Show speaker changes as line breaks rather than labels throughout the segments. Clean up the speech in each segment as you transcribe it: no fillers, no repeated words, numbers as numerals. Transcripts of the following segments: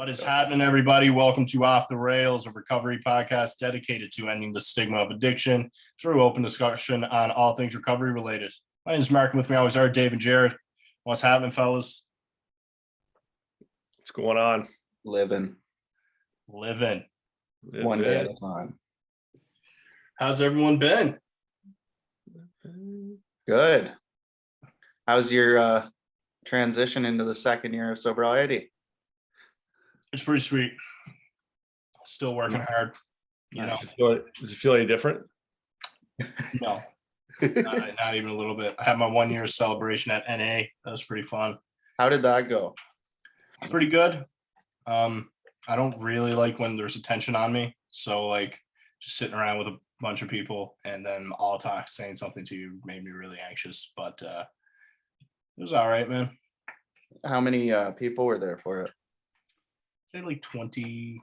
What is happening, everybody? Welcome to Off the Rails, a recovery podcast dedicated to ending the stigma of addiction through open discussion on all things recovery related. My name is Mark, and with me always are Dave and Jared. What's happening, fellas?
What's going on?
Living one day at a time.
How's everyone been?
Good. How's your transition into the second year of sobriety?
It's pretty sweet. Still working hard. You know,
Does it feel any different?
no, not even a little bit. I had my 1 year celebration at NA. That was pretty fun.
How did that go?
Pretty good. I don't really like when there's attention on me. So like just sitting around with a bunch of people and then all talk saying something to you made me really anxious. But it was all right, man.
How many people were there for it?
Say like 20,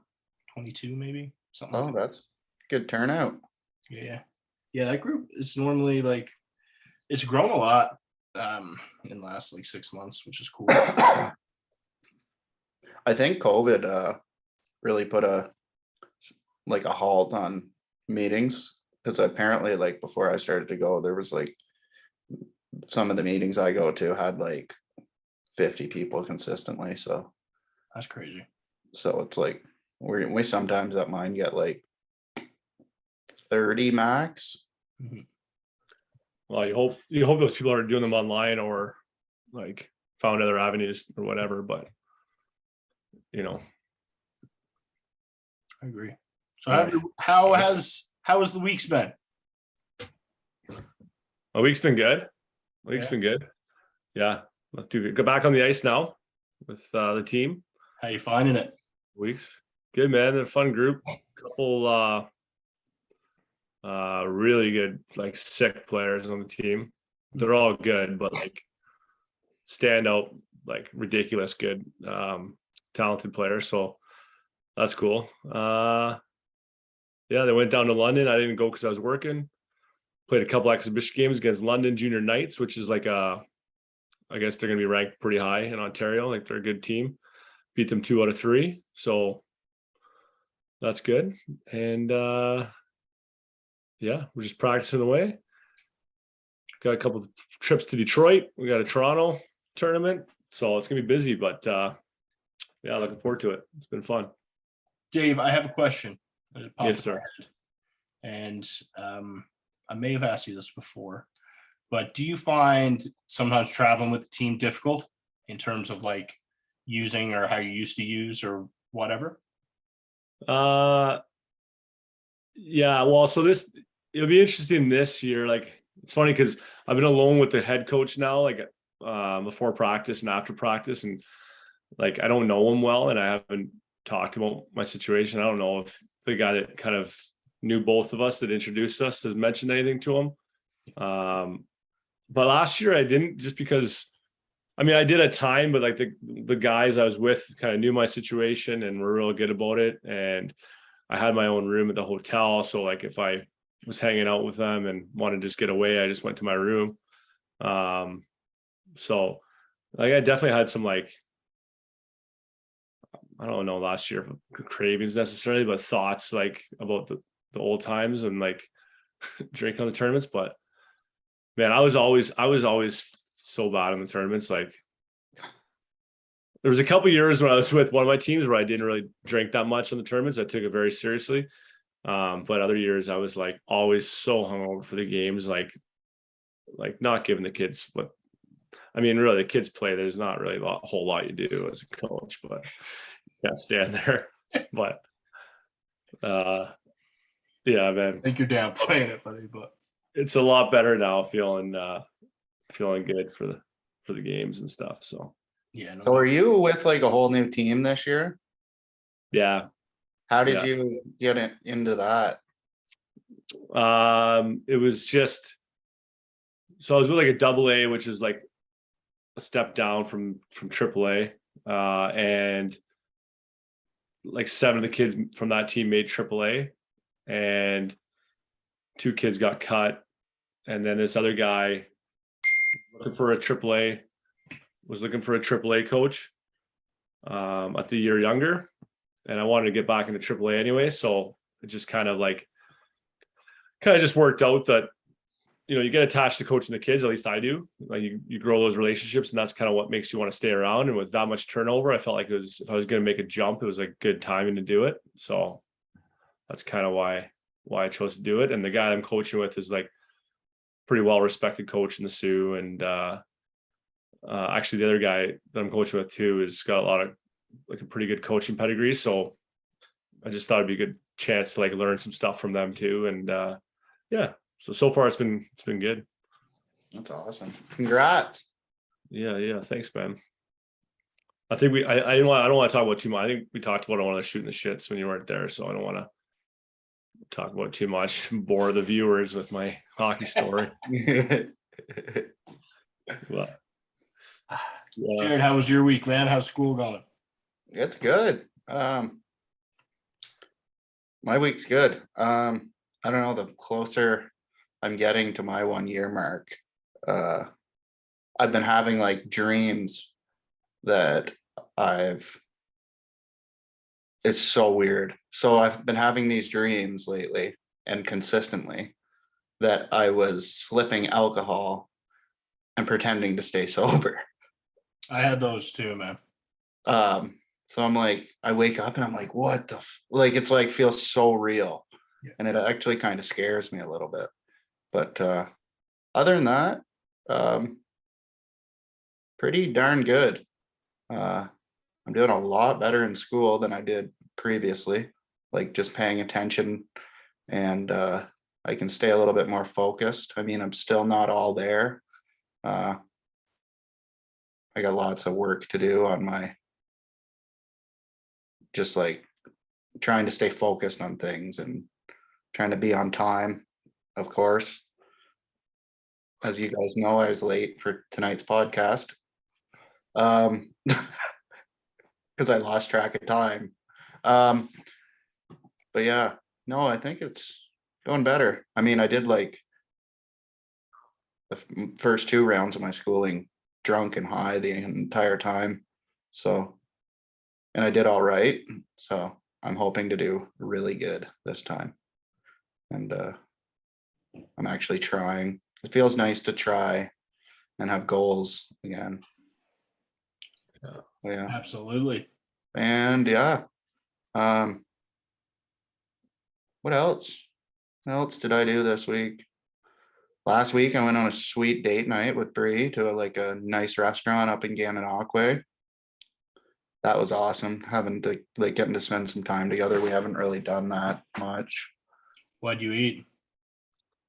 22 maybe. Something
Oh,
like that.
that's good turnout.
Yeah. Yeah, that group is normally like it's grown a lot in the last like 6 months, which is cool.
I think COVID really put a halt on meetings, because apparently like before I started to go, there was like some of the meetings I go to had like 50 people consistently. So
That's crazy.
it's like we sometimes at mine get like 30 max.
Mhm.
Well, you hope those people are doing them online or like found other avenues or whatever, but you know.
I agree. So how has the week's been?
My week's been good. Been good. Yeah. Let's go back on the ice now with the team.
How you finding it?
Weeks. Good, man. They're a fun group. Couple really good like sick players on the team. They're all good, but like stand out, like ridiculous good, talented players. So that's cool. Yeah, they went down to London. I didn't go because I was working. Played a couple exhibition games against London Junior Knights, which is like I guess they're gonna be ranked pretty high in Ontario. Like they're a good team. Beat them 2 out of 3. So that's good. And yeah, we're just practicing away. Got a couple of trips to Detroit. We got a Toronto tournament. So it's gonna be busy, but yeah, looking forward to it. It's been fun.
Dave, I have a question.
Yes, sir.
And I may have asked you this before, but do you find sometimes traveling with the team difficult in terms of like using or how you used to use or whatever?
Yeah, well, so it'll be interesting this year. Like it's funny because I've been alone with the head coach now, like before practice and after practice, and like I don't know him well, and I haven't talked about my situation. I don't know if the guy that kind of knew both of us that introduced us has mentioned anything to him. But last year I didn't, just because I mean I did at time, but like the guys I was with kind of knew my situation and were real good about it. And I had my own room at the hotel. So like if I was hanging out with them and wanted to just get away, I just went to my room. So like I definitely had some like, I don't know, last year cravings necessarily, but thoughts like about the old times and like drinking on the tournaments. But man, I was always so bad in the tournaments. Like there was a couple of years when I was with one of my teams where I didn't really drink that much in the tournaments. I took it very seriously. But other years I was like always so hungover for the games, like not giving the kids what, I mean, really the kids play. There's not really a whole lot you do as a coach, but you can't stand there. But yeah, man.
I think you're downplaying it, buddy, but
it's a lot better now, feeling good for the games and stuff. So
yeah.
So are you with like a whole new team this year?
yeah.
How did you get into that?
It was just, so I was with like a AA, which is like a step down from AAA, and like 7 of the kids from that team made AAA, and 2 kids got cut, and then this other guy was looking for a AAA coach at the year younger, and I wanted to get back into AAA anyway. So it just kind of just worked out that, you get attached to coaching the kids. At least I do. Like you grow those relationships, and that's kind of what makes you want to stay around. And with that much turnover, I felt like if I was going to make a jump, it was like good timing to do it. So that's kind of why I chose to do it. And the guy I'm coaching with is like pretty well respected coach in the Sioux. And actually the other guy that I'm coaching with too has got a lot of like a pretty good coaching pedigree. So I just thought it'd be a good chance to like learn some stuff from them too. And yeah. So far it's been good.
That's awesome. Congrats.
Yeah. Thanks, man. I think I don't want to talk about too much. I think we talked about one of the shooting the shits when you weren't there. So I don't want to talk about too much, bore the viewers with my hockey story. But, yeah.
Jared, how was your week, man? How's school going?
It's good. My week's good. I don't know, the closer I'm getting to my 1 year mark, I've been having like dreams that it's so weird. So I've been having these dreams lately and consistently that I was slipping alcohol and pretending to stay sober.
I had those too, man.
So I'm like, I wake up and I'm like, what the like, it's like feels so real.
Yeah.
And it actually kind of scares me a little bit. But other than that, pretty darn good. I'm doing a lot better in school than I did previously, like just paying attention, and I can stay a little bit more focused. I mean, I'm still not all there. I got lots of work to do on my, just like trying to stay focused on things and trying to be on time, of course. As you guys know, I was late for tonight's podcast. Because I lost track of time. But yeah, no, I think it's going better. I mean, I did like the first 2 rounds of my schooling drunk and high the entire time. So, and I did all right. So I'm hoping to do really good this time. And I'm actually trying. It feels nice to try and have goals again. Yeah.
Absolutely.
And yeah. What else? What else did I do this week? Last week I went on a sweet date night with Bree to a nice restaurant up in Gananoque. That was awesome. Having to getting to spend some time together. We haven't really done that much.
What'd you eat?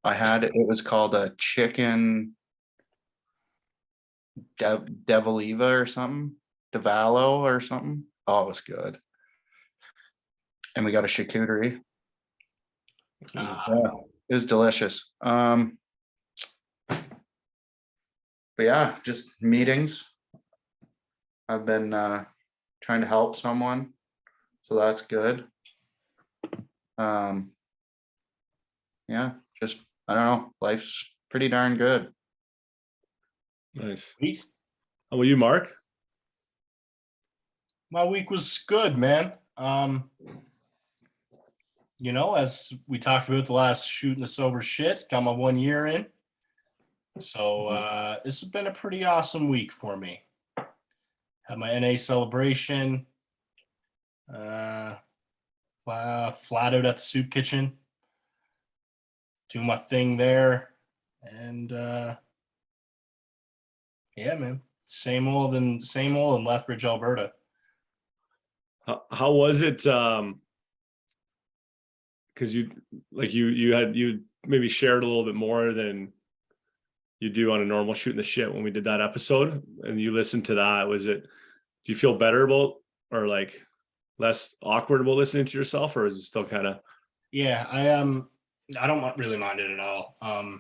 It was called a chicken Deviliva or something. Devalo or something. Oh, it was good. And we got a charcuterie. Yeah, it was delicious. But yeah, just meetings. I've been trying to help someone, so that's good. Yeah, just I don't know, life's pretty darn good.
Nice.
Week?
How about you, Mark?
My week was good, man. As we talked about the last shooting the sober shit, got my 1 year in. So this has been a pretty awesome week for me. Had my NA celebration. Flat out at the soup kitchen. Do my thing there. And yeah, man. Same old in Lethbridge, Alberta.
How was it? Because you maybe shared a little bit more than you do on a normal shooting the shit when we did that episode, and you listened to that. Do you feel better about, or like less awkward about listening to yourself, or is it still kind of?
Yeah, I don't really mind it at all.
Yeah.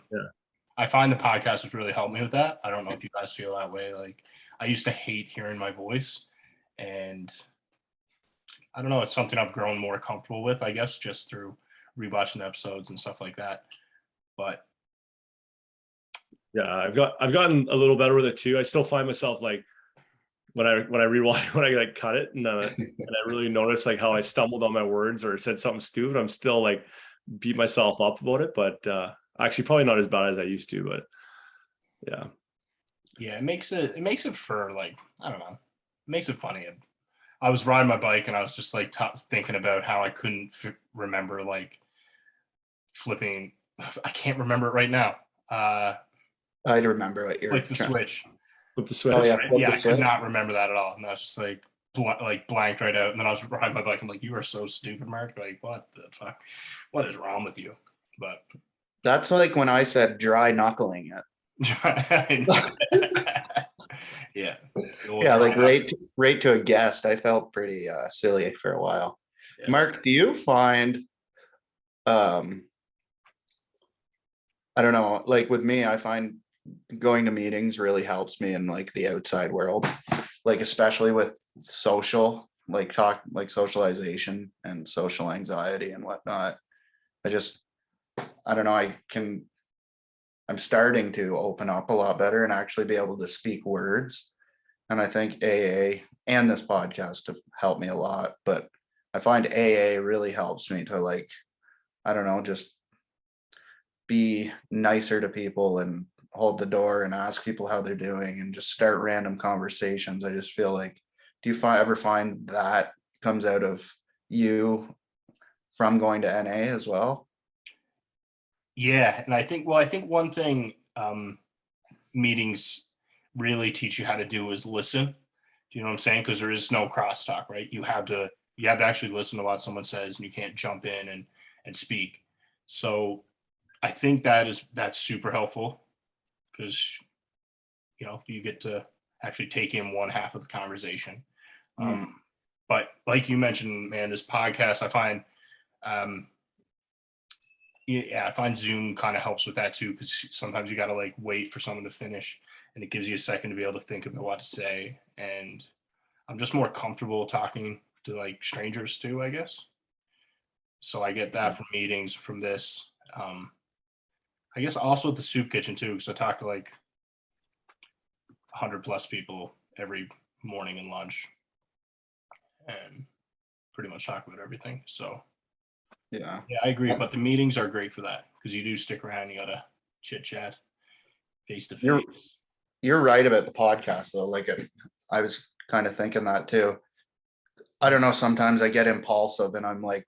I find the podcast has really helped me with that. I don't know if you guys feel that way. Like, I used to hate hearing my voice, and I don't know, it's something I've grown more comfortable with, I guess, just through rewatching the episodes and stuff like that. But
yeah, I've gotten a little better with it too. I still find myself like when I rewatch when I like cut it and I really noticed like how I stumbled on my words or said something stupid. I'm still like beat myself up about it, but actually probably not as bad as I used to. But yeah,
Yeah, it makes it for like, I don't know, it makes it funny. I was riding my bike and I was just like thinking about how I couldn't remember like flipping. I can't remember it right now.
I remember what you're
Like the
trying.
switch.
flip the switch.
Oh yeah,
Right?
flip
Yeah,
the
I could
switch.
not remember that at all, and I was just like blanked right out. And then I was riding my bike. I'm like, you are so stupid, Mark. Like, what the fuck? What is wrong with you? But
That's like when I said dry knuckling it.
yeah,
Yeah, like right to a guest. I felt pretty silly for a while.
Yeah.
Mark, do you find I don't know, like with me, I find going to meetings really helps me in like the outside world, like especially with like socialization and social anxiety and whatnot. I don't know, I'm starting to open up a lot better and actually be able to speak words. And I think AA and this podcast have helped me a lot, but I find AA really helps me to like, I don't know, just be nicer to people and hold the door and ask people how they're doing and just start random conversations. I just feel like, do you ever find that comes out of you from going to NA as well?
Yeah, and I think one thing meetings really teach you how to do is listen. Do you know what I'm saying? Because there is no crosstalk, right? You have to actually listen to what someone says, and you can't jump in and speak. So I think that's super helpful because you get to actually take in one half of the conversation. But like you mentioned, man, this podcast I find yeah, I find Zoom kind of helps with that too, because sometimes you got to like wait for someone to finish and it gives you a second to be able to think about what to say. And I'm just more comfortable talking to like strangers too, I guess. So I get that from meetings, from this. I guess also at the soup kitchen too, because I talk to like 100+ people every morning and lunch and pretty much talk about everything. So
Yeah.
yeah, I agree. But the meetings are great for that because you do stick around. You gotta chit chat face to
You're
face.
you're right about the podcast though. Like I was kind of thinking that too. I don't know, sometimes I get impulsive and I'm like,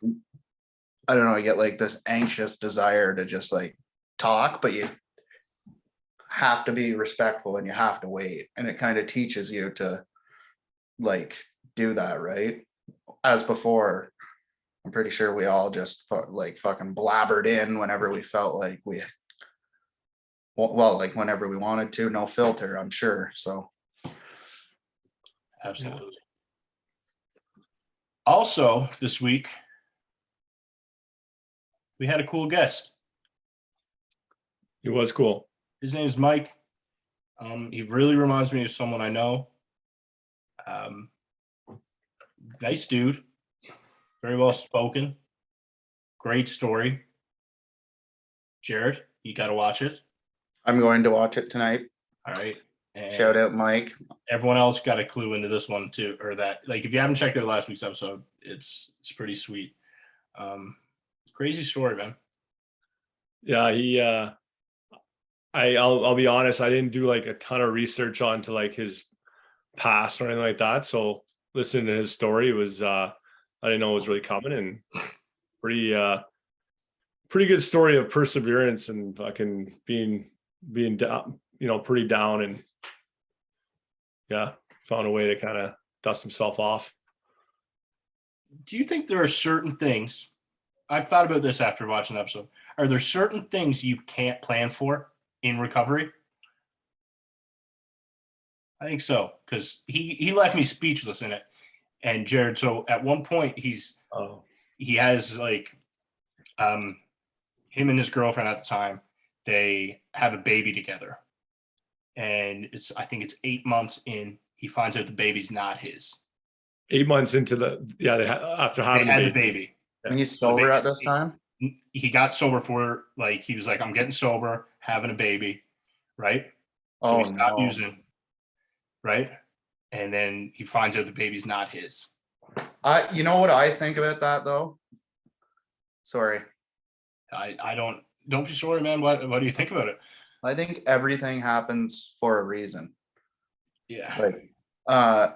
I don't know, I get like this anxious desire to just like talk, but you have to be respectful and you have to wait. And it kind of teaches you to like do that, right? As before, I'm pretty sure we all just like fucking blabbered in whenever we felt like well, like whenever we wanted to, no filter, I'm sure. So
Absolutely. Also, this week we had a cool guest.
It was cool.
His name's Mike. He really reminds me of someone I know. Nice dude, very well spoken, great story. Jared, you got to watch it.
I'm going to watch it tonight.
All right. And
Shout out Mike.
everyone else got a clue into this one too, or that like if you haven't checked out last week's episode, it's pretty sweet. Crazy story, man.
Yeah, I'll be honest, I didn't do like a ton of research onto like his past or anything like that. So listening to his story was I didn't know it was really coming, and pretty good story of perseverance and fucking being down, pretty down, and yeah, found a way to kind of dust himself off.
Do you think there are certain things? I've thought about this after watching the episode. Are there certain things you can't plan for in recovery? I think so, because he left me speechless in it. And Jared, so at one point he has like him and his girlfriend at the time, they have a baby together. And I think it's 8 months in, he finds out the baby's not his.
8 months into after having
They had the baby.
And he's sober at this time.
He got sober for like, he was like, I'm getting sober, having a baby, right? So
Oh
he stopped
no.
using, right? and then he finds out the baby's not his.
You know what I think about that though? Sorry.
I don't be sorry, man. What do you think about it?
I think everything happens for a reason.
Yeah.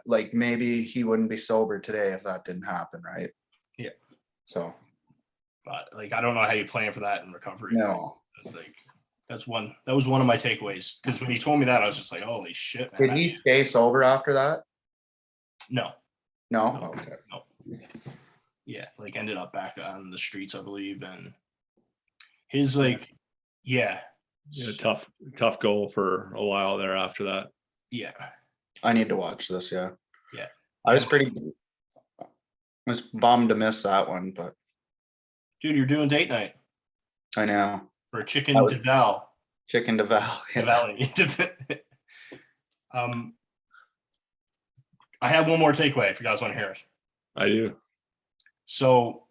Like maybe he wouldn't be sober today if that didn't happen, right?
Yeah.
So
But like, I don't know how you plan for that in recovery.
no.
Like, that was one of my takeaways. Because when he told me that, I was just like, holy shit, man.
Did he stay sober after that?
No.
No. Okay.
No. Yeah, like ended up back on the streets, I believe, and his like, yeah,
tough goal for a while there after that.
yeah,
I need to watch this. Yeah.
yeah.
I was bummed to miss that one, but
Dude, you're doing date night
I know.
for a chicken
That was-
deval.
Chicken devour.
Devaling. I have one more takeaway if you guys want to hear it.
I do.
So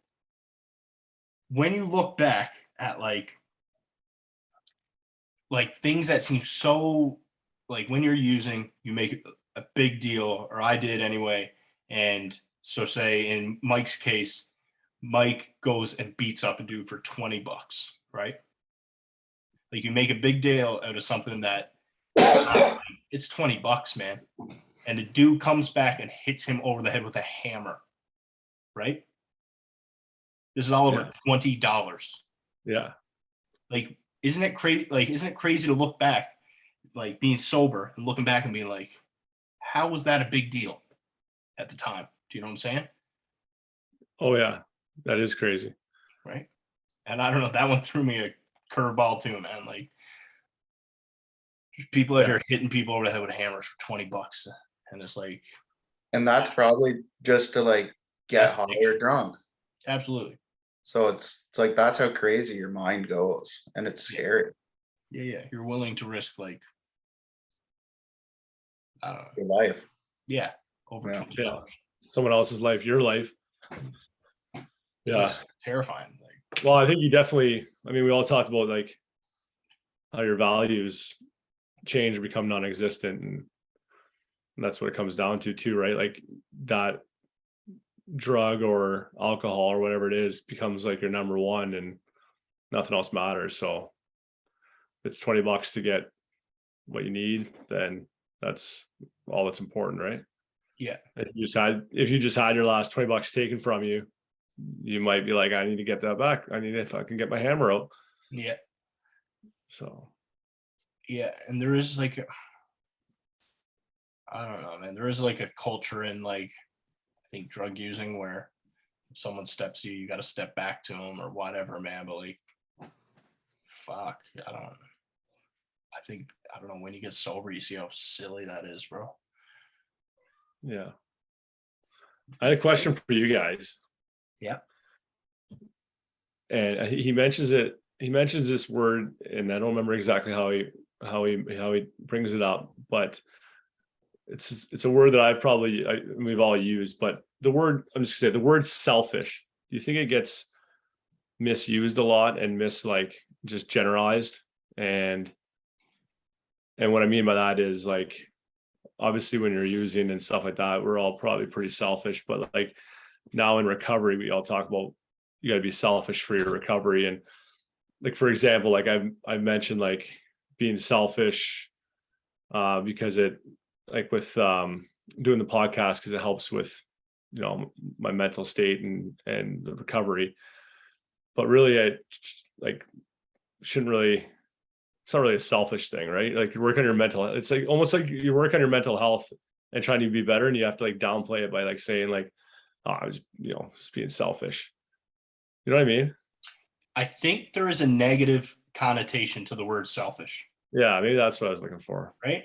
when you look back at like things that seem so, like when you're using, you make a big deal, or I did anyway. And so say in Mike's case, Mike goes and beats up a dude for $20, right? Like you make a big deal out of something that it's $20, man. And the dude comes back and hits him over the head with a hammer, right? This is all over $20.
Yeah.
Like, isn't it crazy? Like, isn't it crazy to look back, like being sober and looking back and being like, how was that a big deal at the time? Do you know what I'm saying?
Oh yeah, that is crazy.
Right. And I don't know, that one threw me a curveball too, man. Like, there's people out here hitting people over the head with hammers for $20, and it's like,
And that's probably just to like get high or drunk.
absolutely.
So it's like that's how crazy your mind goes, and it's scary.
Yeah. You're willing to risk like, I don't know.
Your life.
Yeah, over
Yeah.
$20.
Someone else's life, your life. Yeah.
It's terrifying. Like,
Well, I think you definitely, I mean, we all talked about like how your values change or become non-existent. And that's what it comes down to too, right? Like that drug or alcohol or whatever it is becomes like your number one and nothing else matters. So if it's $20 to get what you need, then that's all that's important, right?
yeah,
If you just had your last $20 taken from you, you might be like, I need to get that back. I need to fucking get my hammer out.
yeah,
So
yeah. And there is like, I don't know, man. There is like a culture in like, I think drug using where if someone steps to you, you got to step back to them or whatever, man. But like, fuck, I don't know. When you get sober, you see how silly that is, bro.
yeah. I had a question for you guys.
Yeah.
And he mentions it. He mentions this word, and I don't remember exactly how he brings it up, but it's a word that we've all used. But the word, I'm just gonna say the word selfish. Do you think it gets misused a lot and just generalized? And what I mean by that is like, obviously when you're using and stuff like that, we're all probably pretty selfish, but like now in recovery, we all talk about you got to be selfish for your recovery. And like, for example, like I've mentioned like being selfish because it like with doing the podcast, because it helps with, you know, my mental state and the recovery. But really, I like shouldn't really, it's not really a selfish thing, right? Like you work on your mental, it's like almost like you work on your mental health and trying to be better, and you have to like downplay it by like saying like, oh, I was, you know, just being selfish. You know what I mean?
I think there is a negative connotation to the word selfish,
Yeah, maybe that's what I was looking for.
right?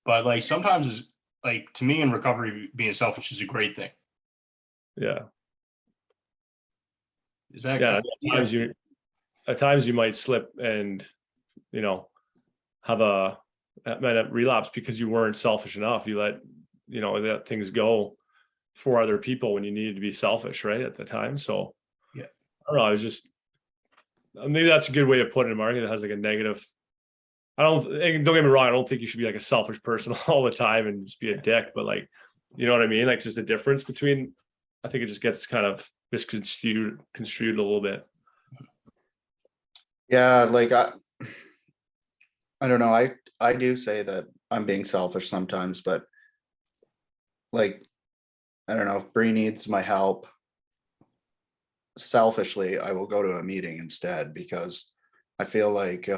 But like sometimes it's like, to me in recovery, being selfish is a great thing.
Yeah.
Is that?
Yeah. At times you might slip and, you know, have a relapse because you weren't selfish enough. You let things go for other people when you needed to be selfish, right, at the time. So
yeah,
I don't know. I was just, maybe that's a good way of putting it, Mark. It has like a negative and don't get me wrong, I don't think you should be like a selfish person all the time and just be a dick, but like, you know what I mean? Like just the difference between, I think it just gets kind of misconstrued a little bit.
Yeah, like I don't know. I do say that I'm being selfish sometimes, but like I don't know if Bree needs my help. Selfishly, I will go to a meeting instead because I feel like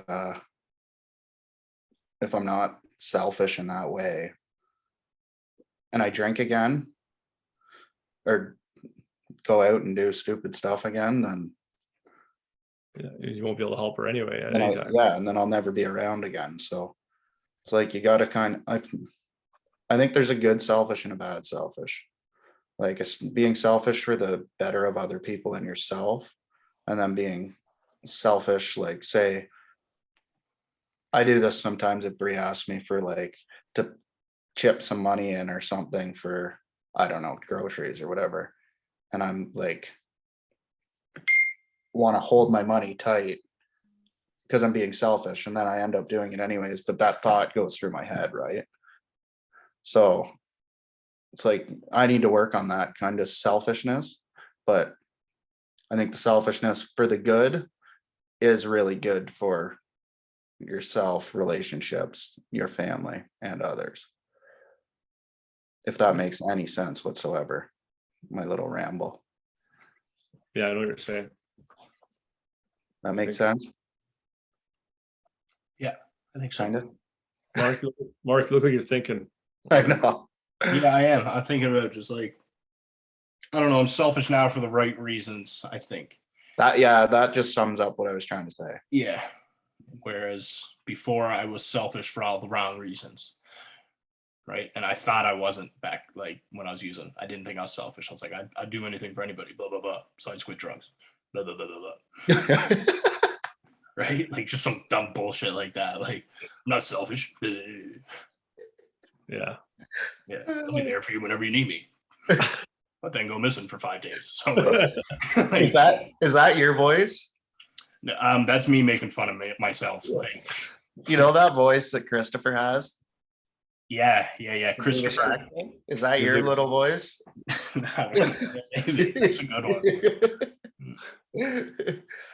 if I'm not selfish in that way and I drink again or go out and do stupid stuff again, then
You won't be able to help her anyway at
then
any time.
yeah, and then I'll never be around again. So it's like you got to I think there's a good selfish and a bad selfish. Like it's being selfish for the better of other people and yourself, and then being selfish, like say, I do this sometimes if Brie asks me for like to chip some money in or something for, I don't know, groceries or whatever. And I'm like, want to hold my money tight because I'm being selfish. And then I end up doing it anyways. But that thought goes through my head, right? So it's like I need to work on that kind of selfishness. But I think the selfishness for the good is really good for yourself, relationships, your family, and others. If that makes any sense whatsoever, my little ramble.
Yeah, I know what you're saying.
That makes sense,
I think so.
kind of.
Mark, you look like you're thinking.
I know.
Yeah, I am. I'm thinking about just like, I don't know, I'm selfish now for the right reasons, I think.
That just sums up what I was trying to say.
Yeah. Whereas before I was selfish for all the wrong reasons. Right. And I thought I wasn't back like when I was using. I didn't think I was selfish. I was like, I'd do anything for anybody, blah, blah, blah. So I just quit drugs. Blah, blah, blah, blah, blah. Right? Like just some dumb bullshit like that. Like, I'm not selfish.
Yeah.
Yeah. I'll be there for you whenever you need me. But then go missing for 5 days. So like,
Is that your voice?
that's me making fun of myself. Like,
You know that voice that Christopher has?
yeah. Christopher.
Is that your little voice?
Maybe. That's a good one.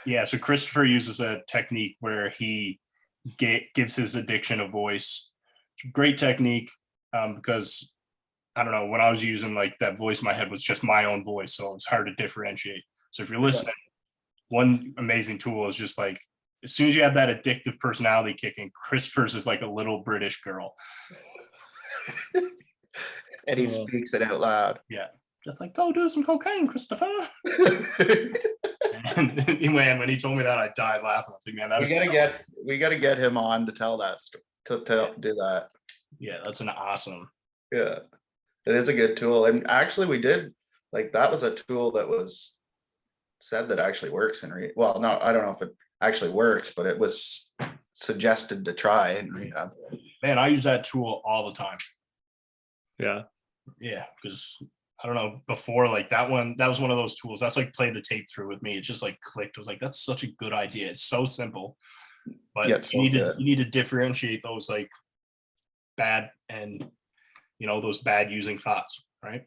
Yeah, so Christopher uses a technique where he gives his addiction a voice. It's a great technique because I don't know, when I was using like that voice in my head was just my own voice, so it's hard to differentiate. So if you're listening, one amazing tool is just like as soon as you have that addictive personality kicking, Christopher's is like a little British girl.
And he speaks it out loud.
Yeah, just like go do some cocaine, Christopher. And man, when he told me that, I died laughing. I was like, man,
we gotta get him on to tell that do that.
Yeah, that's an awesome.
Yeah, it is a good tool. And actually we did like that was a tool that was said that actually works in well, no, I don't know if it actually works, but it was suggested to try in rehab.
Man, I use that tool all the time.
Yeah.
Yeah, because I don't know, before like that was one of those tools that's like played the tape through with me. It just like clicked. I was like, that's such a good idea. It's so simple, but
Yeah,
you need to differentiate those like bad and those bad using thoughts, right?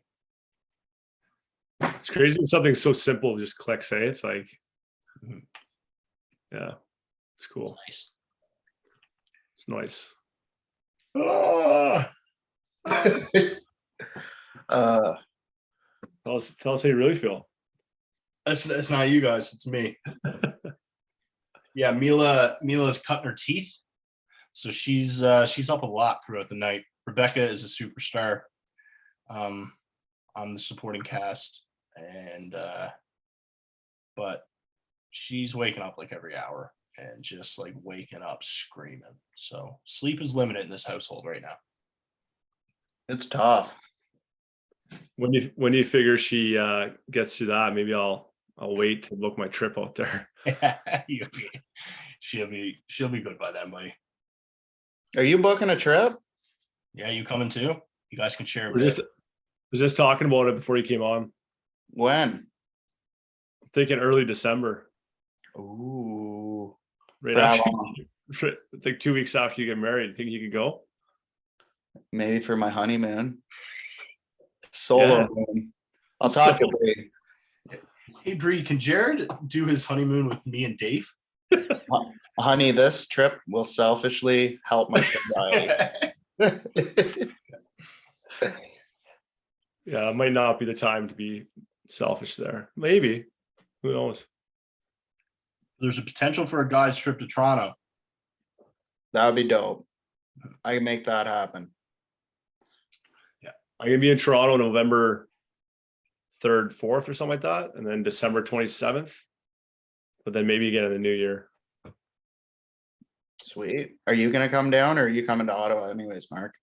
It's crazy when something so simple just clicks, eh? It's like, yeah, it's cool.
Nice.
It's nice.
Oh!
Tell us how you really feel.
It's not you guys, it's me. Yeah, Mila's cutting her teeth, so she's up a lot throughout the night. Rebecca is a superstar on the supporting cast, and but she's waking up like every hour and just like waking up screaming. So sleep is limited in this household right now. It's tough.
When do you figure she gets through that? Maybe I'll wait to book my trip out there.
She'll be good by then, buddy.
Are you booking a trip?
Yeah, you coming too? You guys can share a
We're
bit.
just talking about it before you came on.
When?
I'm thinking early December.
Ooh.
Right like 2 weeks after you get married. You think you could go?
Maybe for my honeymoon. Solo
Yeah.
moon. I'll talk to Bree.
Hey Bree, can Jared do his honeymoon with me and Dave?
Honey, this trip will selfishly help my sobriety.
Yeah, it might not be the time to be selfish there. Maybe. Who knows?
There's a potential for a guy's trip to Toronto.
That would be dope. I can make that happen.
I'm gonna be in Toronto November 3rd, 4th, or something like that, and then December 27th. But then maybe again in the new year.
Sweet. Are you gonna come down, or are you coming to Ottawa anyways, Mark?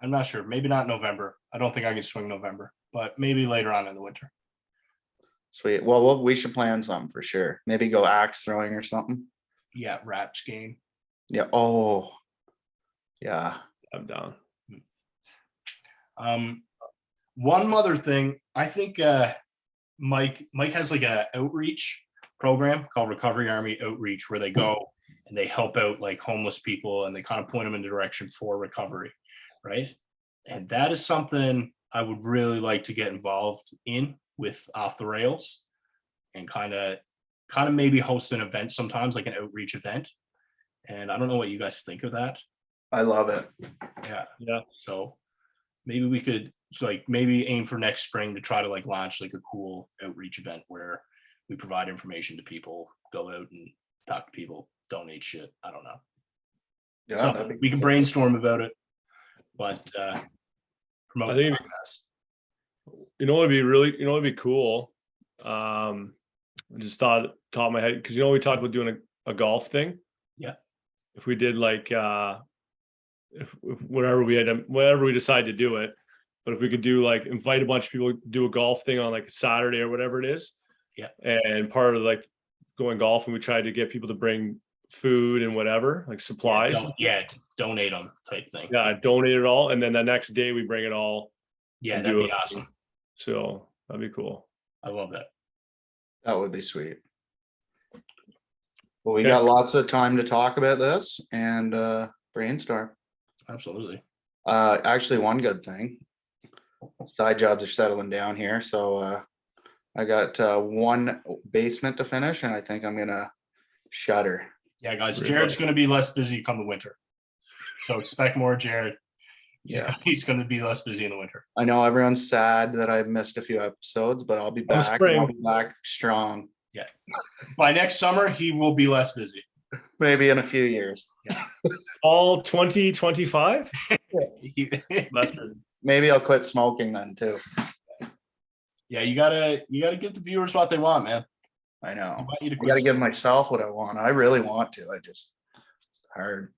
I'm not sure. Maybe not November. I don't think I can swing November, but maybe later on in the winter.
Sweet. Well, we should plan something for sure. Maybe go axe throwing or something.
Yeah, Raps game.
Yeah. Oh, yeah.
I'm down.
One other thing, I think Mike has like a outreach program called Recovery Army Outreach, where they go and they help out like homeless people and they kind of point them in the direction for recovery, right? And that is something I would really like to get involved in with Off the Rails, and kind of maybe host an event sometimes, like an outreach event. And I don't know what you guys think of that.
I love it.
Yeah.
So maybe we could maybe aim for next spring to try to like launch like a cool outreach event where we provide information to people, go out and talk to people, donate shit. I don't know.
Yeah,
Something. We can brainstorm about it, but promote
I
the
think
podcast.
It'd be cool. I just thought top of my head, because we talked about doing a golf thing.
Yeah.
If we did like if whatever we decide to do it, but if we could do like invite a bunch of people, do a golf thing on like a Saturday or whatever it is.
Yeah.
And part of like going golfing, we tried to get people to bring food and whatever, like supplies.
Donate them type thing.
Yeah, donate it all, and then the next day we bring it all.
Yeah,
and
that'd
do
be
it.
awesome.
So that'd be cool.
I love that.
That would be sweet. Well, we
Okay.
got lots of time to talk about this and brainstorm.
Absolutely.
Actually, one good thing, side jobs are settling down here, so I got one basement to finish, and I think I'm gonna shutter.
Yeah, guys,
Really?
Jared's going to be less busy come the winter, so expect more Jared.
Yeah.
He's going to be less busy in the winter.
I know everyone's sad that I've missed a few episodes, but I'll be back. And I'll be back strong.
By next summer, he will be less busy.
Maybe in a few years.
All 2025. Less busy.
Maybe I'll quit smoking then too.
Yeah, you gotta give the viewers what they want, man.
I
I
know.
want you to
I
quit
gotta give
smoking.
myself what I want. I really want to. It's hard.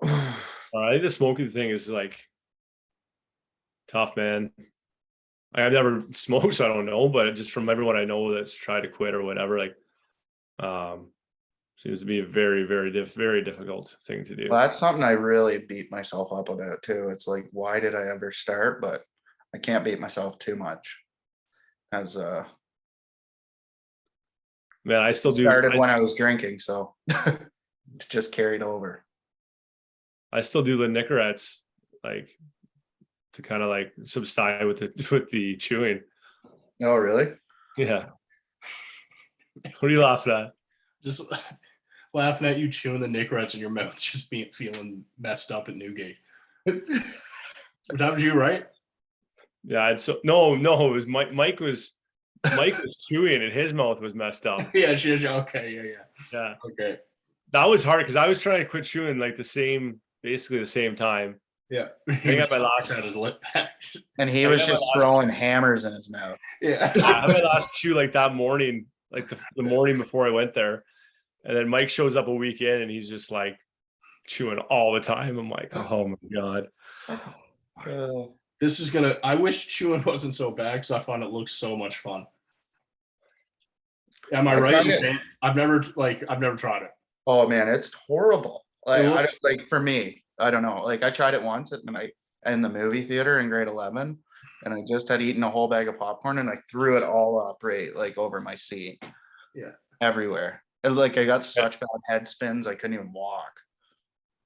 I think the smoking thing is like tough, man. I've never smoked, so I don't know, but just from everyone I know that's tried to quit or whatever, like seems to be a very, very difficult thing to do.
Well, that's something I really beat myself up about too. It's like, why did I ever start? But I can't beat myself too much. As
Man, I still do.
started when I was drinking, so it's just carried over.
I still do the Nicorettes, like to kind of like subside with the chewing.
Oh, really?
Yeah. What are you laughing at?
Just laughing at you chewing the Nicorettes in your mouth, just feeling messed up at Newgate. What happened to you, right?
Yeah, it's no, it was Mike was chewing and his mouth was messed up.
Yeah, okay,
Yeah.
okay.
That was hard because I was trying to quit chewing like basically the same time.
Yeah.
I got my last
had his lip back.
And he
I
was
got my
just
last-
throwing hammers in his mouth.
Yeah.
I had my last chew like that morning, like the morning before I went there. And then Mike shows up a week in and he's just like chewing all the time. I'm like, oh my God.
This is gonna. I wish chewing wasn't so bad because I find it looks so much fun. Am I
I
right?
tried
in
it.
saying- I've never tried it.
Oh man, it's horrible. Like,
It looks-
like for me, I don't know. Like I tried it once at night in the movie theater in grade 11, and I just had eaten a whole bag of popcorn and I threw it all up right like over my seat.
Yeah.
everywhere. And like I got such bad head spins, I couldn't even walk.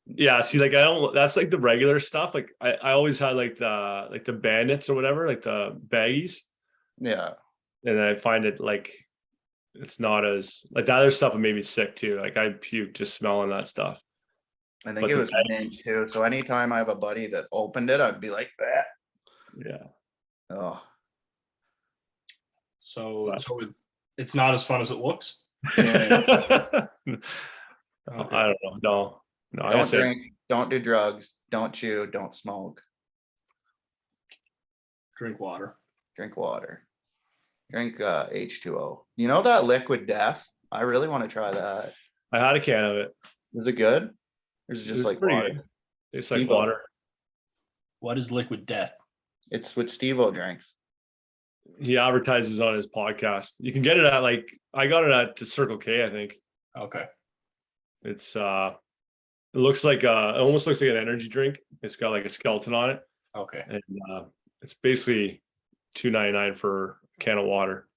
Yeah, see, like I don't. That's like the regular stuff. Like I always had like the bandits or whatever, like the baggies,
Yeah.
and I find it like it's not as like the other stuff that made me sick too. Like I puke just smelling that stuff.
I think
But
it
the
was mint too. So anytime I have a buddy that opened it, I'd be like,
yeah,
oh,
So
But-
it's not as fun as it looks.
yeah.
I don't know. No, I
Don't
said
drink, don't do drugs, don't chew, don't smoke,
Drink water.
drink water, drink H2O. You know that liquid death? I really want to try that.
I had a can of it.
Is it good? Or is it
It
just
was
like
pretty
water?
good. It's like
Steve-O.
water.
What is liquid death?
It's what Steve-O drinks.
He advertises on his podcast. You can get it at like I got it at Circle K, I think.
Okay.
It's it looks like it almost looks like an energy drink. It's got like a skeleton on it.
Okay.
And it's basically $2.99 for a can of water.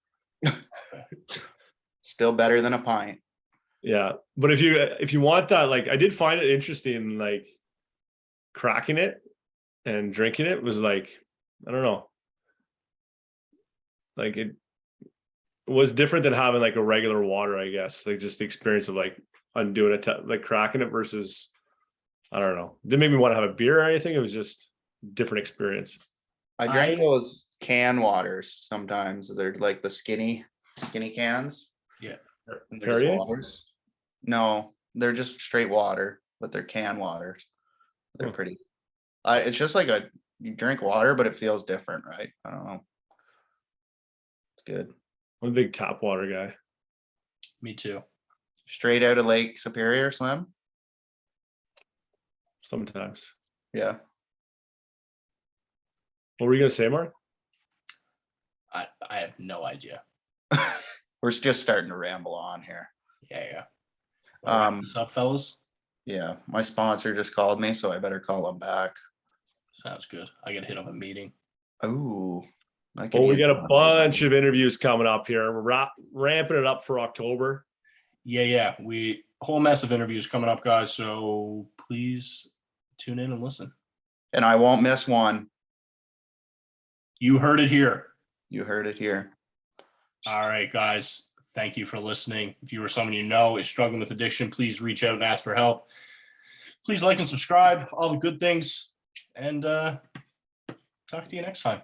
Still better than a pint.
Yeah, but if you want that, like I did find it interesting, like cracking it and drinking it was like I don't know, like it was different than having like a regular water, I guess. Like just the experience of like undoing it, like cracking it versus I don't know. Didn't make me want to have a beer or anything. It was just different experience.
I drink
I-
those can waters sometimes. They're like the skinny cans.
Yeah.
And they're just
Perrier?
waters. No, they're just straight water, but they're can waters. They're
Huh.
pretty. It's just like you drink water, but it feels different, right? I don't know. It's good.
I'm a big tap water guy.
Me too.
Straight out of Lake Superior, Slim.
Sometimes.
Yeah.
What were you gonna say, Mark?
I have no idea.
We're just starting to ramble on here.
Yeah.
Um,
What's up, fellas?
Yeah, my sponsor just called me, so I better call him back.
Sounds good. I gotta hit up a meeting.
Ooh.
Well, we got a bunch of interviews coming up here. We're ramping it up for October.
Yeah. We whole mess of interviews coming up, guys. So please tune in and listen.
And I won't miss one.
You heard it here.
You heard it here.
All right, guys. Thank you for listening. If you or someone you know is struggling with addiction, please reach out and ask for help. Please like and subscribe, all the good things. And talk to you next time.